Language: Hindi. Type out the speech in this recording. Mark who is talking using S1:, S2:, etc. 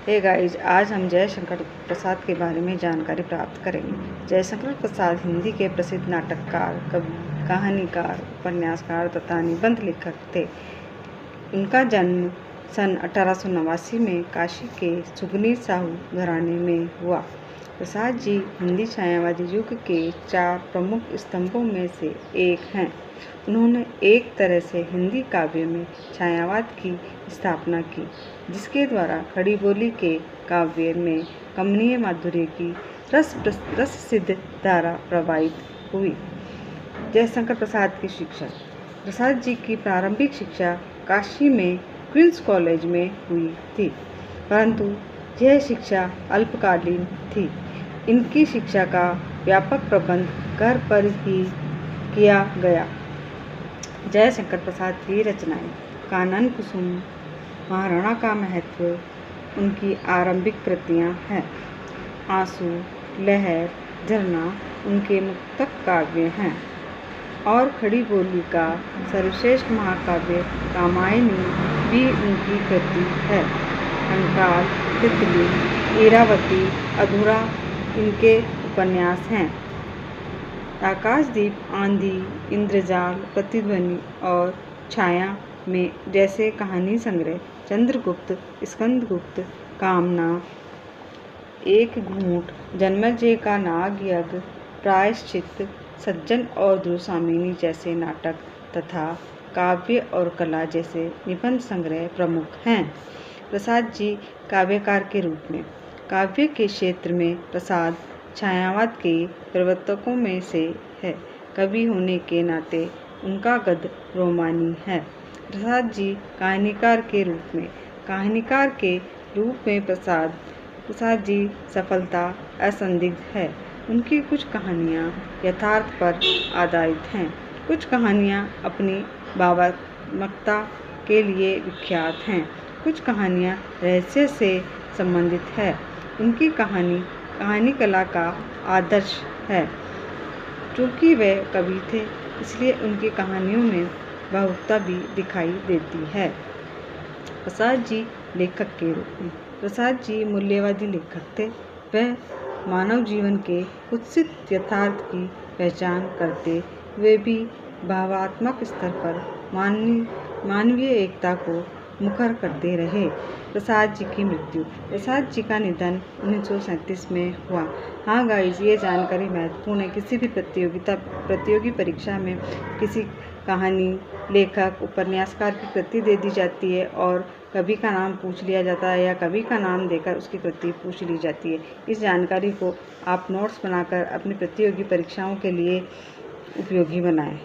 S1: हे गाइस, आज हम जयशंकर प्रसाद के बारे में जानकारी प्राप्त करेंगे। जयशंकर प्रसाद हिंदी के प्रसिद्ध नाटककार, कवि, कहानीकार, उपन्यासकार तथा निबंध लेखक थे। उनका जन्म सन 1889 में काशी के सुगनी साहू घराने में हुआ। प्रसाद जी हिंदी छायावादी युग के 4 प्रमुख स्तंभों में से एक हैं। उन्होंने एक तरह से हिंदी काव्य में छायावाद की स्थापना की, जिसके द्वारा खड़ी बोली के काव्य में कमनीय माधुर्य की रस सिद्ध धारा प्रवाहित हुई। जयशंकर प्रसाद की शिक्षा। प्रसाद जी की प्रारंभिक शिक्षा काशी में क्वींस कॉलेज में हुई थी, परंतु यह शिक्षा अल्पकालीन थी। इनकी शिक्षा का व्यापक प्रबंध घर पर ही किया गया। जयशंकर प्रसाद की रचनाएं। कानन कुसुम, महाराणा का महत्व उनकी आरंभिक कृतियां हैं। आंसू, लहर, झरना उनके मुक्तक काव्य हैं और खड़ी बोली का सर्वश्रेष्ठ महाकाव्य रामायणी भी उनकी कृति है। कंकाल, तितली, इरावती, अधूरा इनके उपन्यास हैं। आकाशदीप, आंधी, इंद्रजाल, प्रतिध्वनि और छाया में जैसे कहानी संग्रह, चंद्रगुप्त, स्कंदगुप्त, कामना, एक घूंट, जन्मेजय का नाग यज्ञ, प्रायश्चित, सज्जन और दुर्सामिनी जैसे नाटक तथा काव्य और कला जैसे निबंध संग्रह प्रमुख हैं। प्रसाद जी काव्यकार के रूप में। काव्य के क्षेत्र में प्रसाद छायावाद के प्रवर्तकों में से है। कवि होने के नाते उनका गद्य रोमानी है। प्रसाद जी कहानीकार के रूप में। कहानीकार के रूप में प्रसाद जी सफलता असंदिग्ध है। उनकी कुछ कहानियाँ यथार्थ पर आधारित हैं। कुछ कहानियाँ अपनी भावात्मकता के लिए विख्यात हैं। कुछ कहानियाँ रहस्य से संबंधित है। उनकी कहानी कला का आदर्श है। चूँकि वे कवि थे, इसलिए उनकी कहानियों में भावुकता भी दिखाई देती है। प्रसाद जी लेखक के रूप में। प्रसाद जी मूल्यवादी लेखक थे। वह मानव जीवन के कुत्सित यथार्थ की पहचान करते हुए भी भावात्मक स्तर पर मानवीय एकता को मुखर करते रहे। प्रसाद जी की मृत्यु। प्रसाद जी का निधन 1937 में हुआ। हाँ गाइस, ये जानकारी महत्वपूर्ण है। किसी भी प्रतियोगी परीक्षा में किसी कहानी, लेखक, उपन्यासकार की कृति दे दी जाती है और कवि का नाम पूछ लिया जाता है या कवि का नाम देकर उसकी कृति पूछ ली जाती है। इस जानकारी को आप नोट्स बनाकर अपनी प्रतियोगी परीक्षाओं के लिए उपयोगी बनाएं।